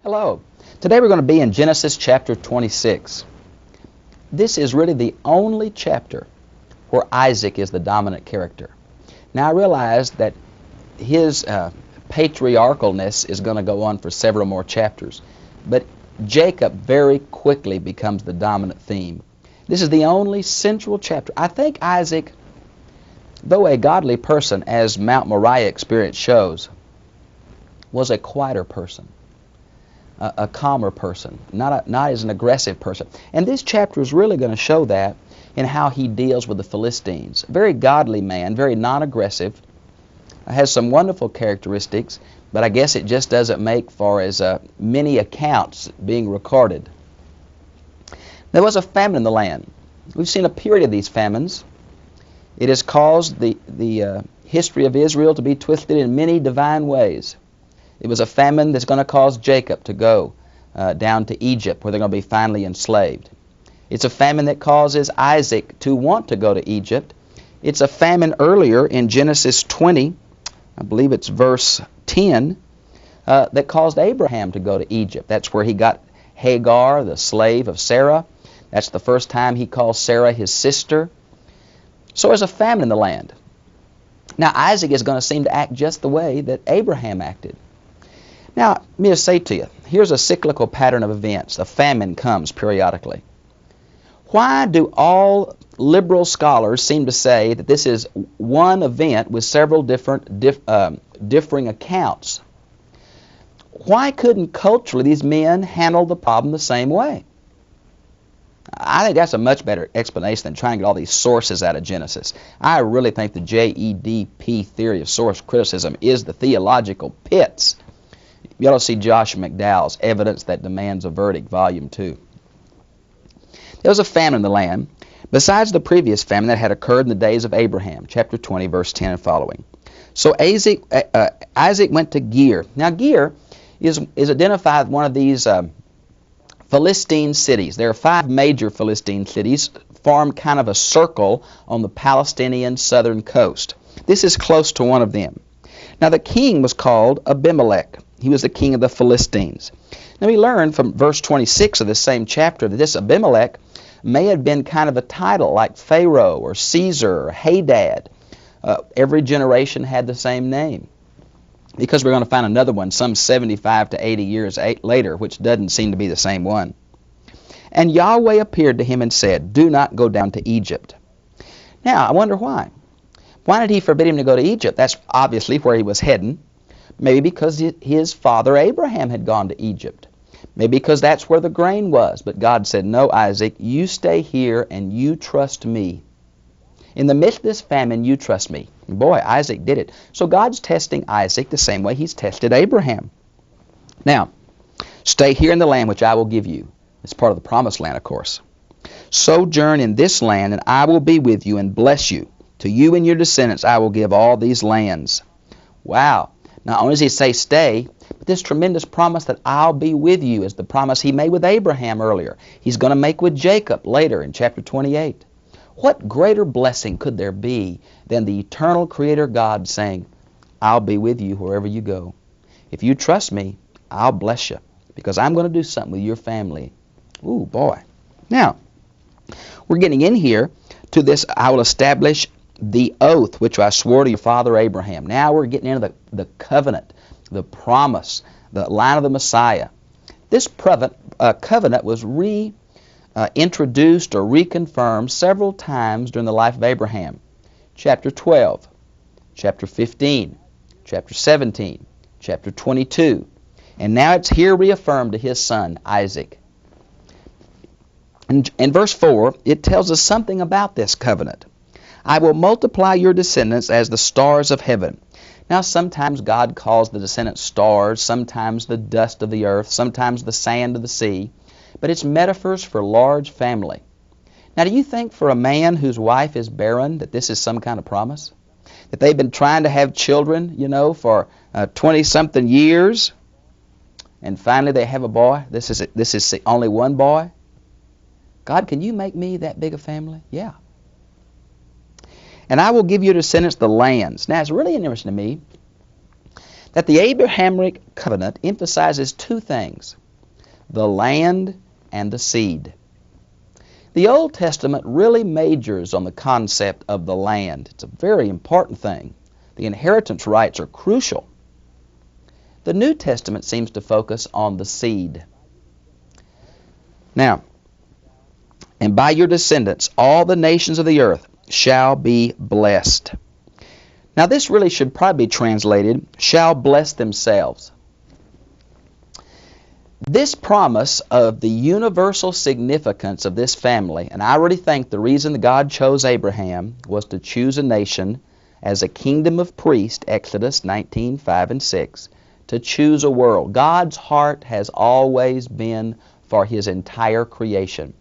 Hello. Today we're going to be in Genesis chapter 26. This is really the only chapter where Isaac is the dominant character. Now I realize that his patriarchalness is going to go on for several more chapters, but Jacob very quickly becomes the dominant theme. This is the only central chapter. I think Isaac, though a godly person, as Mount Moriah experience shows, was a quieter person. A calmer person, not as an aggressive person. And this chapter is really going to show that in how he deals with the Philistines. Very godly man, very non-aggressive, has some wonderful characteristics, but I guess it just doesn't make for as many accounts being recorded. There was a famine in the land. We've seen a period of these famines. It has caused the history of Israel to be twisted in many divine ways. It was a famine that's going to cause Jacob to go down to Egypt, where they're going to be finally enslaved. It's a famine that causes Isaac to want to go to Egypt. It's a famine earlier in Genesis 20, I believe it's verse 10, that caused Abraham to go to Egypt. That's where he got Hagar, the slave of Sarah. That's the first time he calls Sarah his sister. So there's a famine in the land. Now Isaac is going to seem to act just the way that Abraham acted. Now, let me just say to you, here's a cyclical pattern of events. A famine comes periodically. Why do all liberal scholars seem to say that this is one event with several differing accounts? Why couldn't culturally these men handle the problem the same way? I think that's a much better explanation than trying to get all these sources out of Genesis. I really think the JEDP theory of source criticism is the theological pits. You ought to see Josh McDowell's Evidence That Demands a Verdict, Volume 2. There was a famine in the land, besides the previous famine that had occurred in the days of Abraham, chapter 20, verse 10 and following. So Isaac went to Gerar. Now Gerar is identified as one of these Philistine cities. There are 5 major Philistine cities, form kind of a circle on the Palestinian southern coast. This is close to one of them. Now the king was called Abimelech. He was the king of the Philistines. Now we learn from verse 26 of this same chapter that this Abimelech may have been kind of a title like Pharaoh or Caesar or Hadad. Every generation had the same name, because we're going to find another one some 75 to 80 years later, which doesn't seem to be the same one. And Yahweh appeared to him and said, "Do not go down to Egypt." Now, I wonder why. Why did he forbid him to go to Egypt? That's obviously where he was heading. Maybe because his father Abraham had gone to Egypt. Maybe because that's where the grain was. But God said, "No, Isaac, you stay here and you trust me. In the midst of this famine, you trust me." And boy, Isaac did it. So God's testing Isaac the same way he's tested Abraham. Now, stay here in the land which I will give you. It's part of the promised land, of course. Sojourn in this land, and I will be with you and bless you. To you and your descendants I will give all these lands. Wow. Not only does he say stay, but this tremendous promise that I'll be with you is the promise he made with Abraham earlier. He's going to make with Jacob later in chapter 28. What greater blessing could there be than the eternal Creator God saying, "I'll be with you wherever you go. If you trust me, I'll bless you, because I'm going to do something with your family." Ooh, boy. Now, we're getting in here to this, "I will establish the oath which I swore to your father Abraham." Now we're getting into the covenant, the promise, the line of the Messiah. This covenant was introduced or reconfirmed several times during the life of Abraham. Chapter 12, chapter 15, chapter 17, chapter 22. And now it's here reaffirmed to his son, Isaac. In verse 4, it tells us something about this covenant. "I will multiply your descendants as the stars of heaven." Now, sometimes God calls the descendants stars, sometimes the dust of the earth, sometimes the sand of the sea, but it's metaphors for large family. Now, do you think for a man whose wife is barren that this is some kind of promise? That they've been trying to have children, for 20-something years, and finally they have a boy? This is only one boy? God, can you make me that big a family? Yeah. "And I will give your descendants the lands." Now, it's really interesting to me that the Abrahamic covenant emphasizes two things: the land and the seed. The Old Testament really majors on the concept of the land. It's a very important thing. The inheritance rights are crucial. The New Testament seems to focus on the seed. Now, and by your descendants, all the nations of the earth shall be blessed. Now, this really should probably be translated, shall bless themselves. This promise of the universal significance of this family, and I really think the reason that God chose Abraham was to choose a nation as a kingdom of priests, Exodus 19, 5 and 6, to choose a world. God's heart has always been for His entire creation.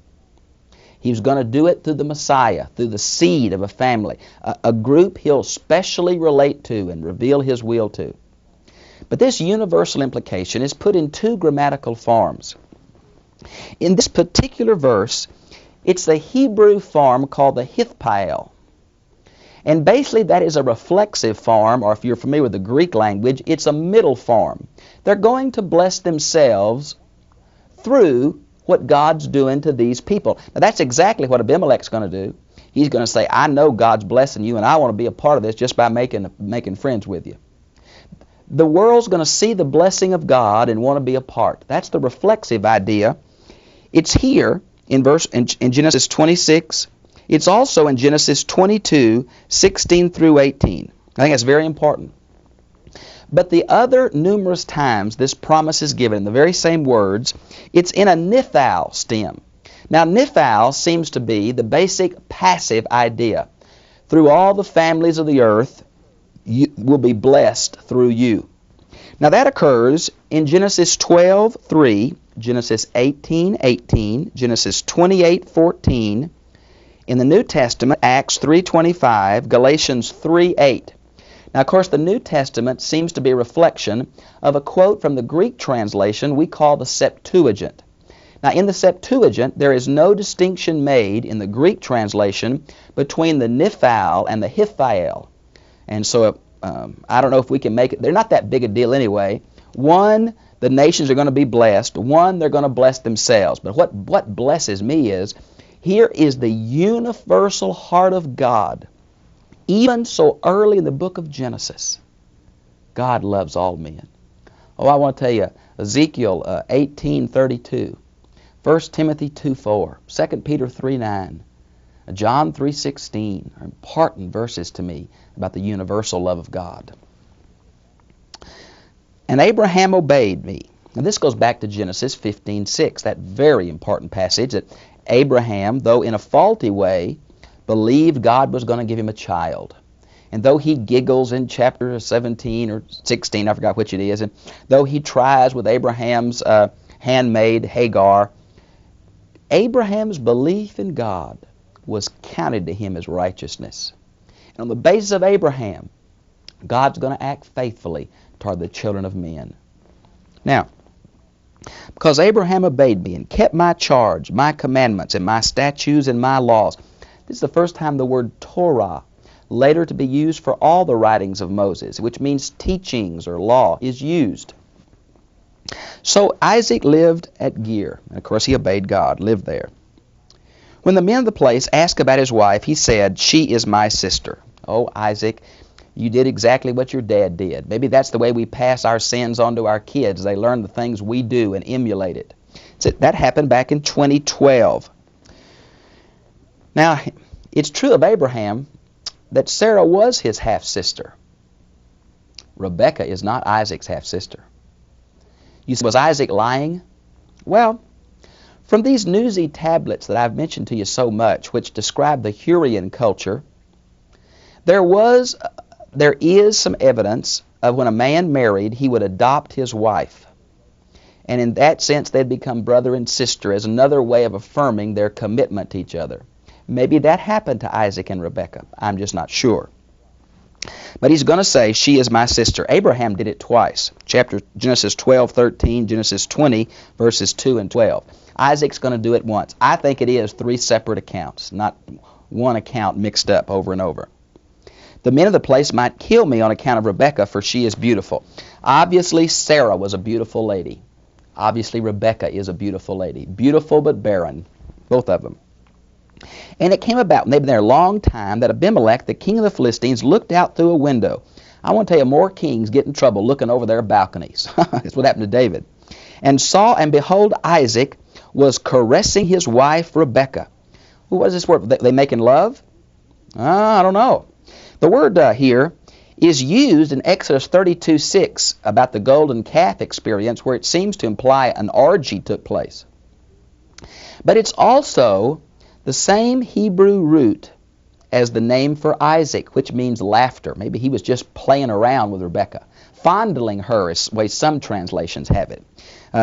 He was going to do it through the Messiah, through the seed of a family, a group He'll specially relate to and reveal His will to. But this universal implication is put in two grammatical forms. In this particular verse, it's the Hebrew form called the hithpael. And basically that is a reflexive form, or if you're familiar with the Greek language, it's a middle form. They're going to bless themselves through what God's doing to these people. Now that's exactly what Abimelech's going to do. He's going to say, I know God's blessing you and I want to be a part of this just by making friends with you. The world's going to see the blessing of God and want to be a part. That's the reflexive idea. It's here in Genesis 26. It's also in Genesis 22, 16 through 18. I think that's very important. But the other numerous times this promise is given in the very same words, it's in a nithal stem. Now nithal seems to be the basic passive idea. Through all the families of the earth, you will be blessed through you. Now that occurs in Genesis 12:3, Genesis 18:18, Genesis 28:14, in the New Testament, Acts 3:25, Galatians 3:8. Now, of course, the New Testament seems to be a reflection of a quote from the Greek translation we call the Septuagint. Now, in the Septuagint, there is no distinction made in the Greek translation between the nithal and the hithpael. And so, I don't know if we can make it. They're not that big a deal anyway. One, the nations are going to be blessed. One, they're going to bless themselves. But what blesses me is, here is the universal heart of God. Even so early in the book of Genesis, God loves all men. Oh, I want to tell you, Ezekiel 18:32, 1 Timothy 2:4, 2 Peter 3:9, John 3:16 are important verses to me about the universal love of God. And Abraham obeyed me. And this goes back to Genesis 15:6, that very important passage that Abraham, though in a faulty way, believed God was going to give him a child. And though he giggles in chapter 17 or 16, I forgot which it is, and though he tries with Abraham's handmaid Hagar, Abraham's belief in God was counted to him as righteousness. And on the basis of Abraham, God's going to act faithfully toward the children of men. Now, because Abraham obeyed me and kept my charge, my commandments, and my statutes and my laws. This is the first time the word Torah, later to be used for all the writings of Moses, which means teachings or law, is used. So Isaac lived at Gerar, and of course he obeyed God, lived there. When the men of the place asked about his wife, he said, "She is my sister." Oh, Isaac, you did exactly what your dad did. Maybe that's the way we pass our sins on to our kids. They learn the things we do and emulate it. So that happened back in 2012. Now, it's true of Abraham that Sarah was his half-sister. Rebekah is not Isaac's half-sister. You say, was Isaac lying? Well, from these newsy tablets that I've mentioned to you so much, which describe the Hurrian culture, there is some evidence of when a man married, he would adopt his wife. And in that sense, they'd become brother and sister as another way of affirming their commitment to each other. Maybe that happened to Isaac and Rebekah. I'm just not sure. But he's going to say, "She is my sister." Abraham did it twice. Genesis 12:13, Genesis 20, verses 2 and 12. Isaac's going to do it once. I think it is 3 separate accounts, not one account mixed up over and over. the men of the place might kill me on account of Rebekah, for she is beautiful. Obviously, Sarah was a beautiful lady. Obviously, Rebekah is a beautiful lady. Beautiful but barren, both of them. And it came about, when they'd been there a long time, that Abimelech, the king of the Philistines, looked out through a window. I want to tell you, more kings get in trouble looking over their balconies. That's what happened to David. And saw, and behold, Isaac was caressing his wife Rebekah. Well, what is this word? They making love? I don't know. The word here is used in Exodus 32:6 about the golden calf experience, where it seems to imply an orgy took place. But it's also the same Hebrew root as the name for Isaac, which means laughter. Maybe he was just playing around with Rebekah. Fondling her is the way some translations have it.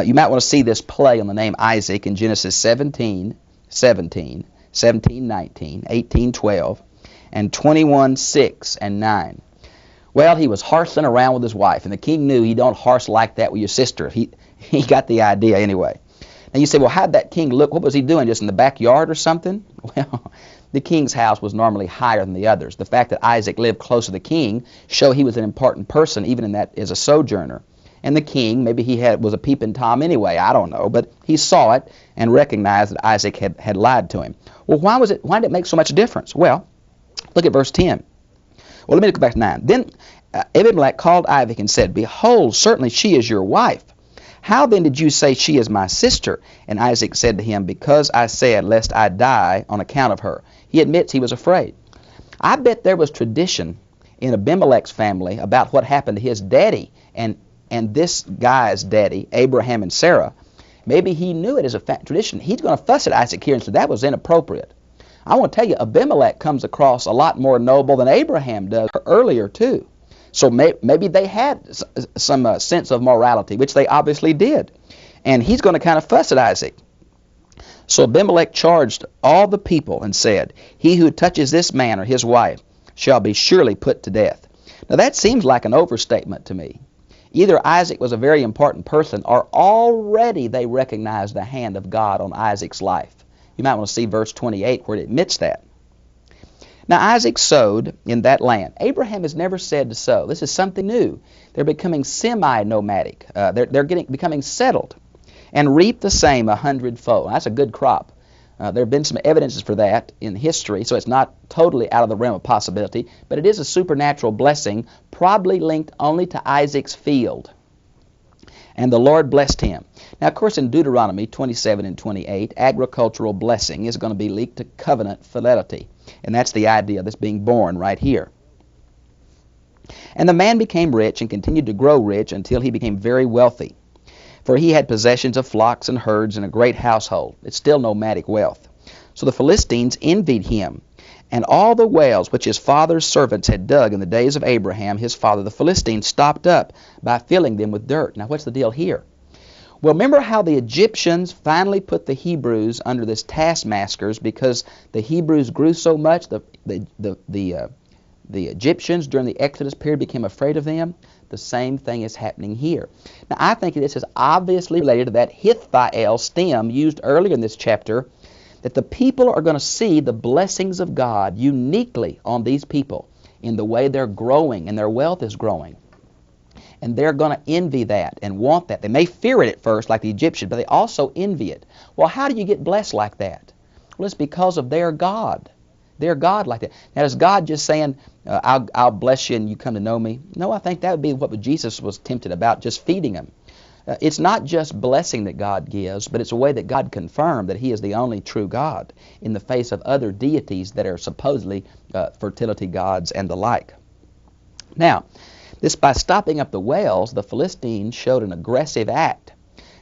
You might want to see this play on the name Isaac in Genesis 17, 19, 18, 12, and 21, 6, and 9. Well, he was horsing around with his wife, and the king knew you don't horse like that with your sister. He got the idea anyway. And you say, well, how'd that king look? What was he doing, just in the backyard or something? Well, the king's house was normally higher than the others. The fact that Isaac lived close to the king showed he was an important person, even in that as a sojourner. And the king, maybe was a peeping Tom anyway, I don't know, but he saw it and recognized that Isaac had lied to him. Well, why did it make so much difference? Well, look at verse 10. Well, let me go back to 9. Then Abimelech called Isaac and said, behold, certainly she is your wife. How then did you say she is my sister? And Isaac said to him, because I said, lest I die on account of her. He admits he was afraid. I bet there was tradition in Abimelech's family about what happened to his daddy and this guy's daddy, Abraham and Sarah. Maybe he knew it as a tradition. He's going to fuss at Isaac here and say that was inappropriate. I want to tell you, Abimelech comes across a lot more noble than Abraham does earlier, too. So maybe they had some sense of morality, which they obviously did. And he's going to kind of fuss at Isaac. So Abimelech charged all the people and said, he who touches this man or his wife shall be surely put to death. Now that seems like an overstatement to me. Either Isaac was a very important person, or already they recognized the hand of God on Isaac's life. You might want to see verse 28 where it admits that. Now Isaac sowed in that land. Abraham is never said to sow. This is something new. They're becoming semi-nomadic. They're becoming settled, and reap the same 100-fold. That's a good crop. There have been some evidences for that in history, so it's not totally out of the realm of possibility, but it is a supernatural blessing, probably linked only to Isaac's field. And the Lord blessed him. Now, of course, in Deuteronomy 27 and 28, agricultural blessing is going to be linked to covenant fidelity. And that's the idea that's being born right here. And the man became rich and continued to grow rich until he became very wealthy. For he had possessions of flocks and herds and a great household. It's still nomadic wealth. So the Philistines envied him, and all the wells which his father's servants had dug in the days of Abraham, his father, the Philistines, stopped up by filling them with dirt. Now, what's the deal here? Well, remember how the Egyptians finally put the Hebrews under this taskmasters because the Hebrews grew so much, the Egyptians during the Exodus period became afraid of them? The same thing is happening here. Now, I think this is obviously related to that Hithbael stem used earlier in this chapter, that the people are going to see the blessings of God uniquely on these people in the way they're growing and their wealth is growing. And they're going to envy that and want that. They may fear it at first like the Egyptians, but they also envy it. Well, how do you get blessed like that? Well, it's because of their God. Their God like that. Now, is God just saying, I'll bless you and you come to know me? No, I think that would be what Jesus was tempted about, just feeding them. It's not just blessing that God gives, but it's a way that God confirmed that He is the only true God in the face of other deities that are supposedly fertility gods and the like. Now, this by stopping up the wells, the Philistines showed an aggressive act.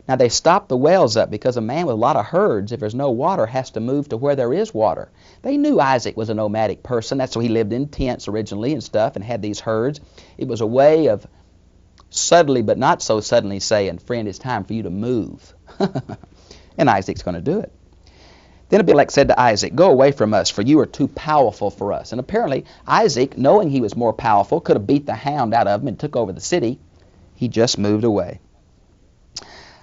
Now, they stopped the wells up because a man with a lot of herds, if there's no water, has to move to where there is water. They knew Isaac was a nomadic person. That's why he lived in tents originally and stuff and had these herds. It was a way of subtly but not so suddenly saying, friend, it's time for you to move. And Isaac's going to do it. Then Abimelech said to Isaac, go away from us, for you are too powerful for us. And apparently Isaac, knowing he was more powerful, could have beat the hound out of him and took over the city. He just moved away.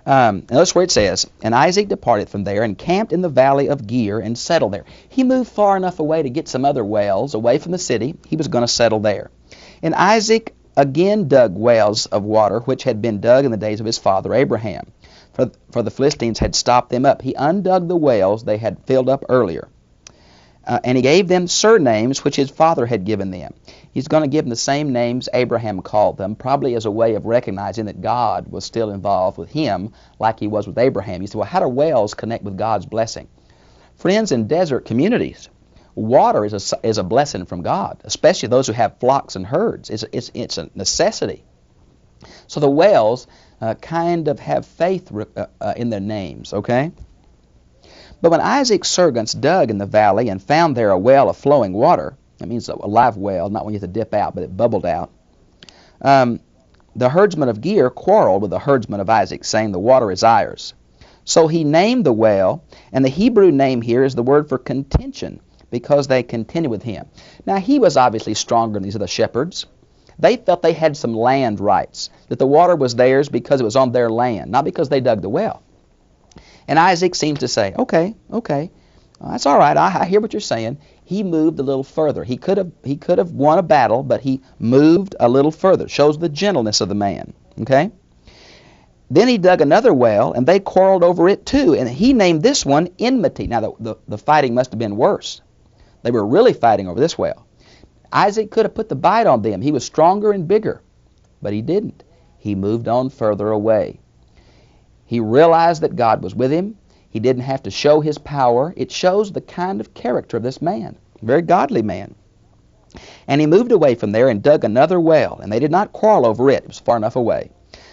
Notice where it says, "And Isaac departed from there and camped in the valley of Gear and settled there." He moved far enough away to get some other wells away from the city. He was going to settle there. And Isaac again dug wells of water, which had been dug in the days of his father Abraham. For the Philistines had stopped them up. He undug the wells they had filled up earlier. And he gave them surnames which his father had given them. He's going to give them the same names Abraham called them, probably as a way of recognizing that God was still involved with him like he was with Abraham. You say, well, how do wells connect with God's blessing? Friends, in desert communities, water is a blessing from God, especially those who have flocks and herds. It's a necessity. So the wells kind of have faith in their names, okay? But when Isaac's servants dug in the valley and found there a well of flowing water, that means a live well, not when you have to dip out, but it bubbled out, the herdsman of Gear quarreled with the herdsman of Isaac, saying, "The water is ours." So he named the well, and the Hebrew name here is the word for contention, because they contended with him. Now, he was obviously stronger than these other shepherds. They felt they had some land rights, that the water was theirs because it was on their land, not because they dug the well. And Isaac seems to say, okay, that's all right. I hear what you're saying. He moved a little further. He could have won a battle, but he moved a little further. Shows the gentleness of the man. Okay. Then he dug another well, and they quarreled over it too. And he named this one Enmity. Now the fighting must have been worse. They were really fighting over this well. Isaac could have put the bite on them. He was stronger and bigger, but he didn't. He moved on further away. He realized that God was with him. He didn't have to show his power. It shows the kind of character of this man, a very godly man. And he moved away from there and dug another well, and they did not quarrel over it. It was far enough away.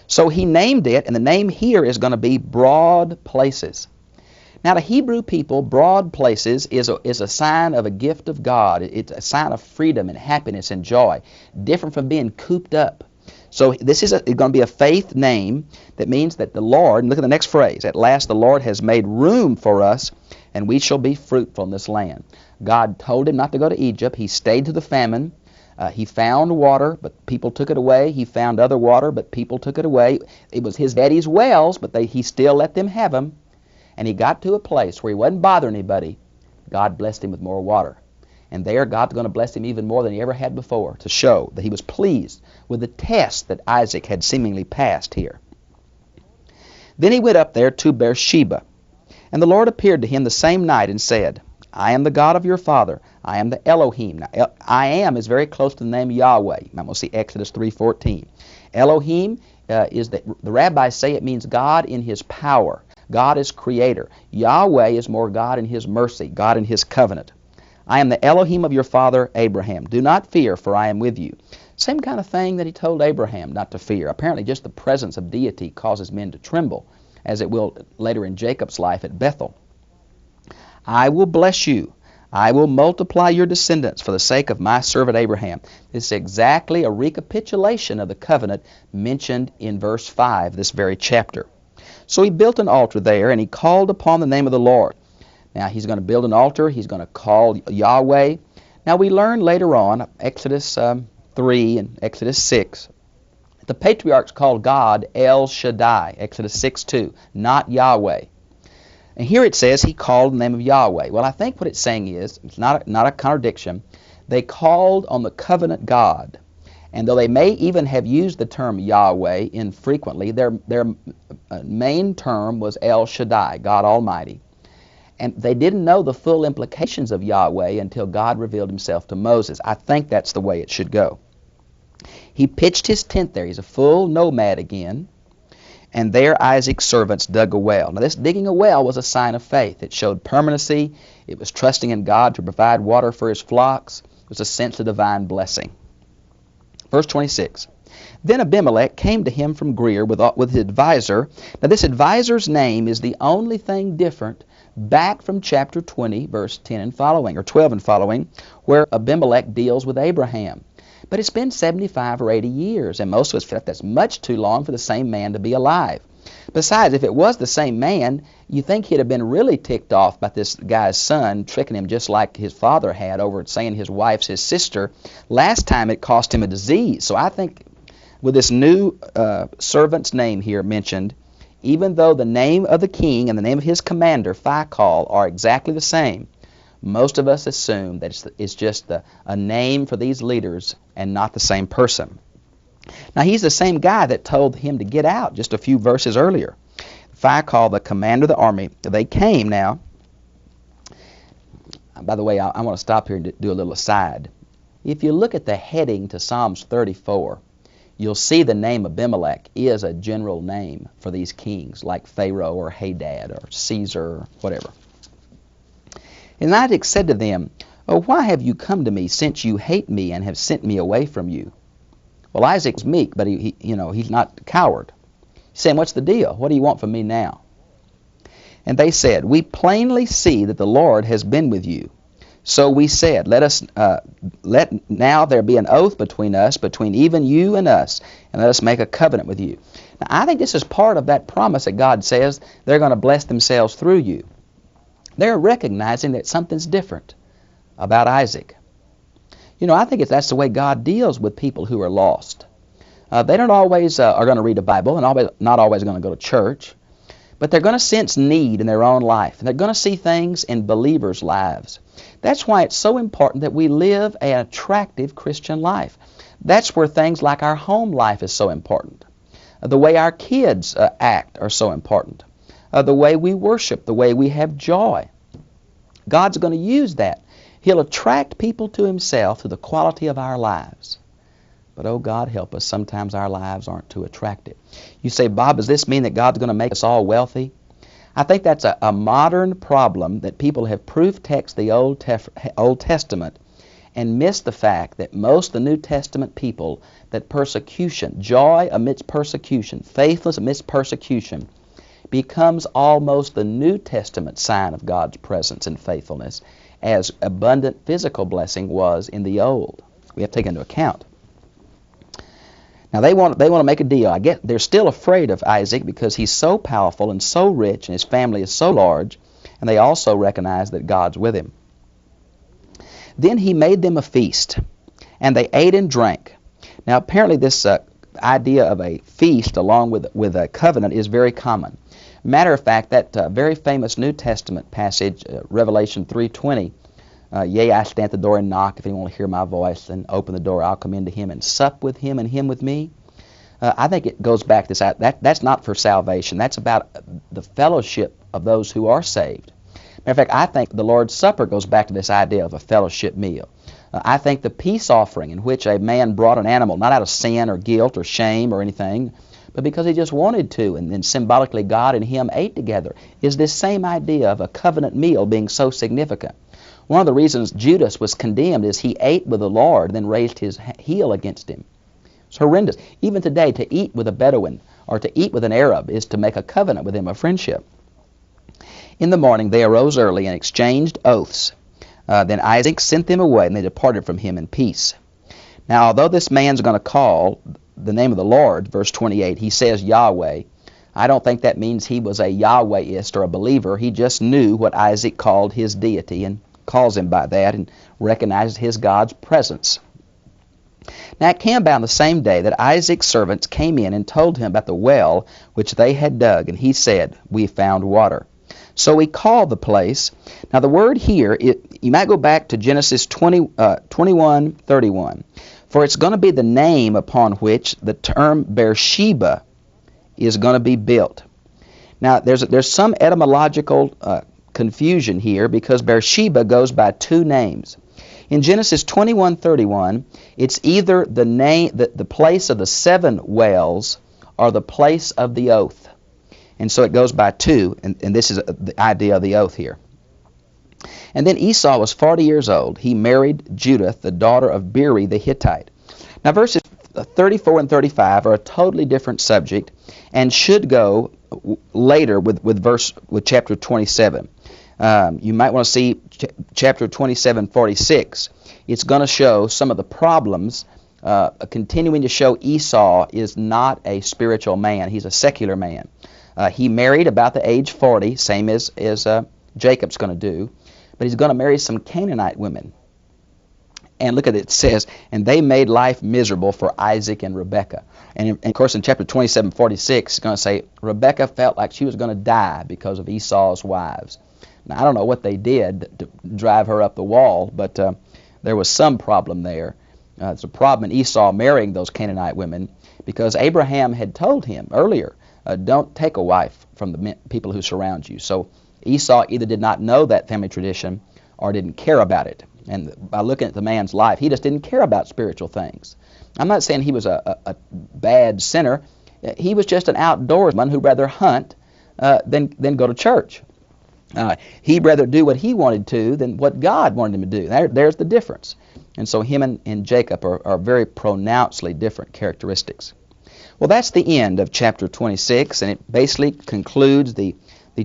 So he named it, and the name here is going to be Broad Places. Now, to Hebrew people, broad places is a sign of a gift of God. It's a sign of freedom and happiness and joy, different from being cooped up. So this is going to be a faith name that means that the Lord, and look at the next phrase, "At last the Lord has made room for us, and we shall be fruitful in this land." God told him not to go to Egypt. He stayed to the famine. He found water, but people took it away. He found other water, but people took it away. It was his daddy's wells, but he still let them have them. And he got to a place where he wasn't bothering anybody. God blessed him with more water. And there, God's going to bless him even more than he ever had before, to show that he was pleased with the test that Isaac had seemingly passed here. Then he went up there to Beersheba. And the Lord appeared to him the same night and said, "I am the God of your father. I am the Elohim." Now, I am is very close to the name Yahweh. I'm going to see Exodus 3:14. Elohim is the rabbis say it means God in his power. God is creator. Yahweh is more God in his mercy, God in his covenant. "I am the Elohim of your father Abraham. Do not fear, for I am with you." Same kind of thing that he told Abraham not to fear. Apparently just the presence of deity causes men to tremble, as it will later in Jacob's life at Bethel. "I will bless you. I will multiply your descendants for the sake of my servant Abraham." This is exactly a recapitulation of the covenant mentioned in verse 5, this very chapter. So he built an altar there, and he called upon the name of the Lord. Now, he's going to build an altar. He's going to call Yahweh. Now, we learn later on, Exodus 3 and Exodus 6, the patriarchs called God El Shaddai, Exodus 6:2, not Yahweh. And here it says he called the name of Yahweh. Well, I think what it's saying is, it's not a contradiction, they called on the covenant God. And though they may even have used the term Yahweh infrequently, their main term was El Shaddai, God Almighty. And they didn't know the full implications of Yahweh until God revealed himself to Moses. I think that's the way it should go. He pitched his tent there. He's a full nomad again. And there Isaac's servants dug a well. Now, this digging a well was a sign of faith. It showed permanency. It was trusting in God to provide water for his flocks. It was a sense of divine blessing. Verse 26. "Then Abimelech came to him from Gerar with his advisor." Now, this advisor's name is the only thing different back from chapter 20, verse 10 and following, or 12 and following, where Abimelech deals with Abraham. But it's been 75 or 80 years, and most of us feel like that's much too long for the same man to be alive. Besides, if it was the same man, you think he'd have been really ticked off by this guy's son tricking him just like his father had over saying his wife's his sister. Last time it cost him a disease. So I think with this new servant's name here mentioned, even though the name of the king and the name of his commander, Phicol, are exactly the same, most of us assume that it's just a name for these leaders and not the same person. Now, he's the same guy that told him to get out just a few verses earlier. Phicol, the commander of the army, they came now. By the way, I want to stop here and do a little aside. If you look at the heading to Psalms 34, you'll see the name Abimelech is a general name for these kings, like Pharaoh or Hadad or Caesar or whatever. And Isaac said to them, "Oh, why have you come to me, since you hate me and have sent me away from you?" Well, Isaac's meek, but he's not a coward. He's saying, "What's the deal? What do you want from me now?" And they said, "We plainly see that the Lord has been with you. So we said, let now there be an oath between us, between even you and us, and let us make a covenant with you." Now, I think this is part of that promise that God says they're going to bless themselves through you. They're recognizing that something's different about Isaac. I think that's the way God deals with people who are lost. They don't always are going to read a Bible and not always going to go to church, but they're going to sense need in their own life, and they're going to see things in believers' lives. That's why it's so important that we live an attractive Christian life. That's where things like our home life is so important. The way our kids act are so important. The way we worship, the way we have joy. God's going to use that. He'll attract people to himself through the quality of our lives. But oh, God help us, sometimes our lives aren't too attractive. You say, "Bob, does this mean that God's going to make us all wealthy?" I think that's a modern problem, that people have proof-text the Old Testament and missed the fact that most of the New Testament people, that persecution, joy amidst persecution, faithfulness amidst persecution, becomes almost the New Testament sign of God's presence and faithfulness, as abundant physical blessing was in the Old. We have to take into account. Now they want to make a deal. I guess they're still afraid of Isaac because he's so powerful and so rich and his family is so large, and they also recognize that God's with him. Then he made them a feast, and they ate and drank. Now apparently this idea of a feast along with a covenant is very common. Matter of fact, that very famous New Testament passage, Revelation 3:20, "Yea, I stand at the door and knock. If anyone will hear my voice and open the door, I'll come into him and sup with him and him with me." I think it goes back to this. That's not for salvation. That's about the fellowship of those who are saved. Matter of fact, I think the Lord's Supper goes back to this idea of a fellowship meal. I think the peace offering, in which a man brought an animal, not out of sin or guilt or shame or anything, but because he just wanted to, and then symbolically God and him ate together, is this same idea of a covenant meal being so significant. One of the reasons Judas was condemned is he ate with the Lord and then raised his heel against him. It's horrendous. Even today, to eat with a Bedouin or to eat with an Arab is to make a covenant with him, a friendship. In the morning they arose early and exchanged oaths. Then Isaac sent them away, and they departed from him in peace. Now, although this man's going to call the name of the Lord, verse 28, he says Yahweh. I don't think that means he was a Yahwehist or a believer. He just knew what Isaac called his deity and calls him by that and recognizes his God's presence. Now it came about on the same day that Isaac's servants came in and told him about the well which they had dug, and he said, "We found water." So he called the place. Now the word here, you might go back to Genesis 21:31, for it's going to be the name upon which the term Beersheba is going to be built. Now there's some etymological confusion here, because Beersheba goes by two names. In Genesis 21:31, it's either the name, the place of the 7 wells, or the place of the oath. And so it goes by two, and this is the idea of the oath here. And then Esau was 40 years old. He married Judith, the daughter of Beeri the Hittite. Now verses 34 and 35 are a totally different subject and should go later with chapter 27. You might want to see chapter 27:46. It's going to show some of the problems, continuing to show Esau is not a spiritual man. He's a secular man. He married about the age 40, same as Jacob's going to do, but he's going to marry some Canaanite women. And look at it, it says, and they made life miserable for Isaac and Rebekah. And of course, in chapter 27:46, it's going to say, Rebekah felt like she was going to die because of Esau's wives. Now, I don't know what they did to drive her up the wall, but there was some problem there. There's a problem in Esau marrying those Canaanite women because Abraham had told him earlier, don't take a wife from the people who surround you. So Esau either did not know that family tradition or didn't care about it. And by looking at the man's life, he just didn't care about spiritual things. I'm not saying he was a bad sinner. He was just an outdoorsman who'd rather hunt than go to church. He'd rather do what he wanted to than what God wanted him to do. There's the difference. And so him and Jacob are very pronouncedly different characteristics. Well, that's the end of chapter 26, and it basically concludes the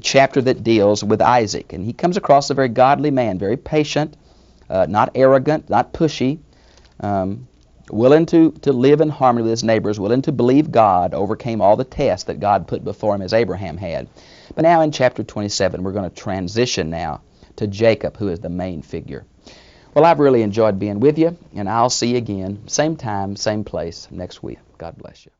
chapter that deals with Isaac. And he comes across a very godly man, very patient, not arrogant, not pushy, willing to live in harmony with his neighbors, willing to believe God, overcame all the tests that God put before him as Abraham had. But now in chapter 27, we're going to transition now to Jacob, who is the main figure. Well, I've really enjoyed being with you, and I'll see you again, same time, same place, next week. God bless you.